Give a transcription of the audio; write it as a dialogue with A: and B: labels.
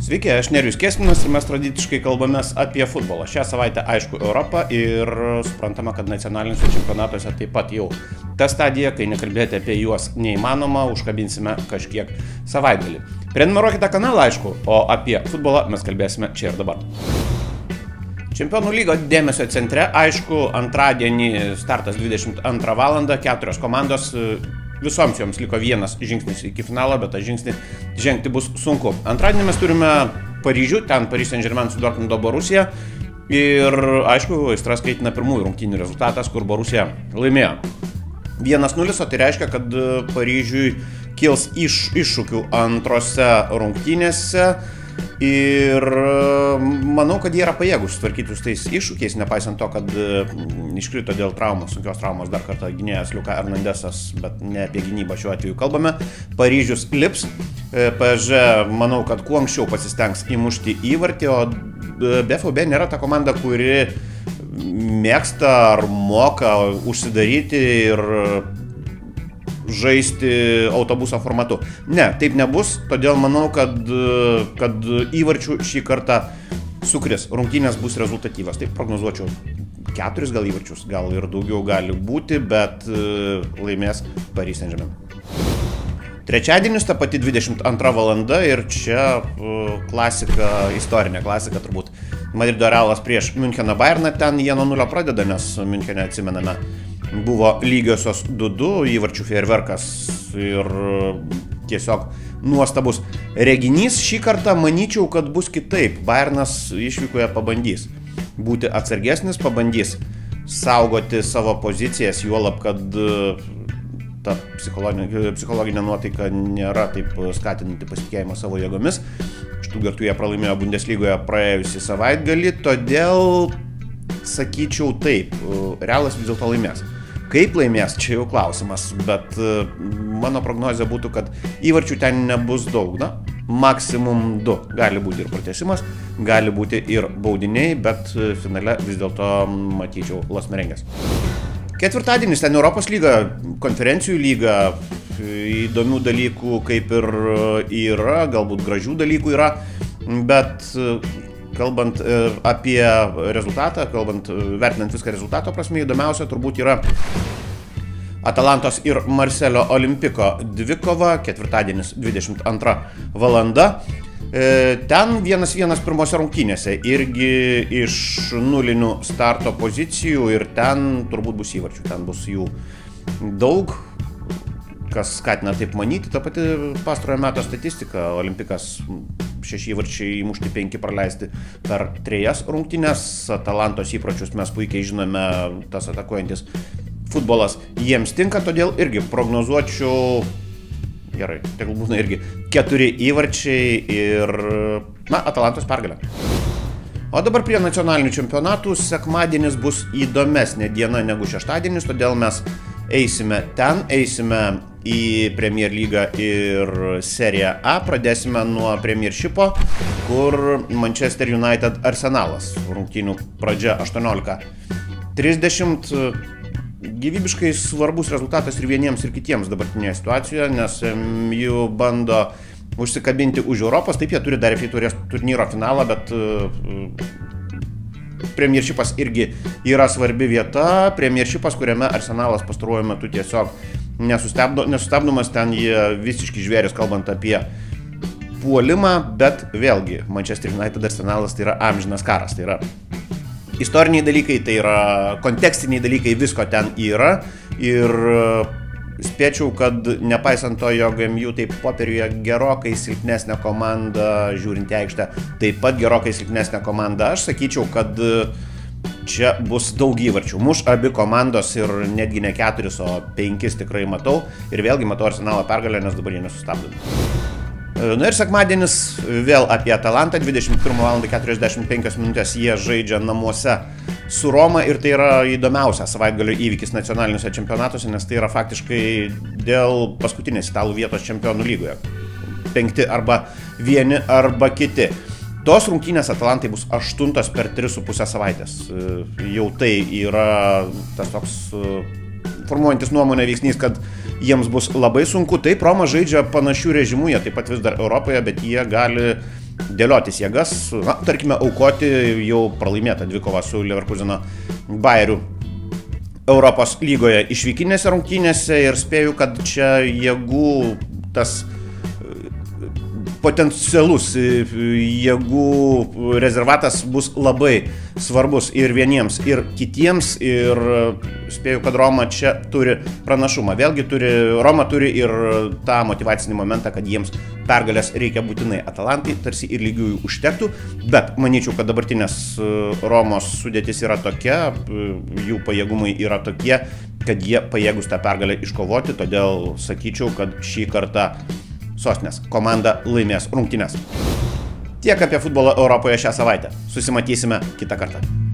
A: Sveiki, aš Nerijus Kesminas ir mes tradiciškai kalbamės apie futbolą. Šią savaitę, aišku, Europą ir suprantama, kad nacionaliniuose čempionatuose taip pat jau ta stadija, kai nekalbėti apie juos neįmanoma, užkabinsime kažkiek savaitgalį. Prenumeruokite kanalą, aišku, o apie futbolą mes kalbėsime čia ir dabar. Čempionų lygo dėmesio centre, aišku, antradienį startas 22 val. 4 komandos. Visoms joms liko vienas žingsnis iki finalo, bet tą žingsnį žengti bus sunku. Antradienį mes turime Paryžių, ten Paris Saint-Germain su Dortmundo Borussia. Ir, aišku, aistras kaitina pirmųjų rungtynių rezultatas, kur Borussia laimėjo 1-0, o tai reiškia, kad Paryžiui kils iššūkių antrose rungtynėse. Ir manau, kad jie yra pajėgūs sutvarkyti su tais iššūkiais, nepaisant to, kad iškrito dėl traumos, sunkios traumos dar kartą gynėjas Luka Hernandesas, bet ne apie gynybą šiuo atveju kalbame. Paryžius lips, PSG manau, kad kuo anksčiau pasistengs įmušti įvartį, o BVB nėra ta komanda, kuri mėgsta ar moka užsidaryti ir žaisti autobuso formatu. Ne, taip nebus, todėl manau, kad įvarčių šį kartą sukris. Rungtynės bus rezultatyvas. Taip prognozuočiau 4 gal įvarčius, gal ir daugiau gali būti, bet laimės Paris Saint-Germain. Trečiadienis ta pati 22 valanda ir čia klasika, istorinė klasika turbūt. Madrido Realas prieš Müncheną Bayerną, ten jie nuo 0 pradeda, nes Münchene atsimename buvo lygiosios 2-2, įvarčių fejerverkas ir tiesiog nuostabus reginys. Šį kartą manyčiau, kad bus kitaip. Bayernas išvykoje pabandys būti atsargesnis, pabandys saugoti savo pozicijas, juolab, kad ta psichologinė nuotaika nėra taip skatinanti pasitikėjimą savo jėgomis. Štutgartui jie pralaimėjo Bundeslygoje praėjusį savaitgalį, todėl sakyčiau taip, Realas vis dėlto laimės. Kaip laimės, čia jau klausimas, bet mano prognozija būtų, kad įvarčių ten nebus daug, maksimum 2. Gali būti ir pratęsimas, gali būti ir baudiniai, bet finale vis dėlto matyčiau Los Merengues. Ketvirtadienis ten Europos lyga, konferencijų lyga, įdomių dalykų kaip ir yra, galbūt gražių dalykų yra, bet kalbant apie rezultatą, vertinant viską rezultato prasme, įdomiausia turbūt yra Atalantos ir Marselio Olimpiko dvikova, ketvirtadienis 22 valanda. Ten 1-1 pirmose rungtynėse, irgi iš nulinių starto pozicijų ir ten turbūt bus įvarčių, ten bus jų daug, kas skatina taip manyti. Ta pati pastarojo meto statistika, Olimpikas 6 įvarčiai įmušti, 5 praleisti per 3 rungtynės. Atalantos įpročius mes puikiai žinome, tas atakuojantis futbolas jiems tinka, todėl irgi prognozuočiau, gerai, tegul būna irgi 4 įvarčiai ir, Atalantos pergalė. O dabar prie nacionalinių čempionatų. Sekmadienis bus įdomesnė diena negu šeštadienis, todėl mes eisime į Premier lygą ir Seriją A. Pradėsime nuo Premiershipo, kur Manchester United Arsenalas. Rungtynių pradžia 18:30. Gyvybiškai svarbus rezultatas ir vieniems ir kitiems dabartinėje situacijoje, nes jų bando užsikabinti už Europos. Taip, jie turi dar turnyro finalą, bet Premiershipas irgi yra svarbi vieta. Premiershipas, kuriame Arsenalas pastaruoju metu tiesiog nesustabdomas, ten jie visiškai žvėris, kalbant apie puolimą, bet vėlgi Manchester United Arsenalas tai yra amžinas karas, tai yra istoriniai dalykai, tai yra kontekstiniai dalykai, visko ten yra ir spėčiau, kad nepaisant to, jog MU taip popieriuje gerokai silpnesnė komanda, žiūrint į aikštę, taip pat gerokai silpnesnė komanda, aš sakyčiau, kad čia bus daug įvarčių. Muš abi komandos ir netgi ne 4, o 5 tikrai matau. Ir vėlgi matau Arsenalo pergalę, nes dabar jie nesustabdomi. Na ir sekmadienis vėl apie Atalantą. 21:45 minutės jie žaidžia namuose su Roma ir tai yra įdomiausia savaitgalio įvykis nacionaliniuose čempionatuose, nes tai yra faktiškai dėl paskutinės italų vietos čempionų lygoje. 5 arba vieni arba kiti. Tos rungtynės Atalantai bus 8 per 3,5 savaitės. Jau tai yra tas toks formuojantis nuomonę veiksnys, kad jiems bus labai sunku. Taip, Roma žaidžia panašių režimų, jie taip pat vis dar Europoje, bet jie gali dėliotis jėgas, na, tarkime, aukoti jau pralaimėtą dvikovą su Leverkuseno Bayeriu Europos lygoje išvykinėse rungtynėse ir spėju, kad čia jėgų tas potencialus jėgų rezervatas bus labai svarbus ir vieniems, ir kitiems, ir spėju, kad Roma čia turi pranašumą. Vėlgi Roma turi ir tą motyvacinį momentą, kad jiems pergalės reikia būtinai. Atalantai tarsi ir lygiųjų užtektų, bet manyčiau, kad dabartinės Romos sudėtis yra tokia, jų pajėgumai yra tokie, kad jie pajėgus tą pergalę iškovoti, todėl sakyčiau, kad šį kartą sostinės komanda laimės rungtynes. Tiek apie futbolą Europoje šią savaitę. Susimatysime kitą kartą.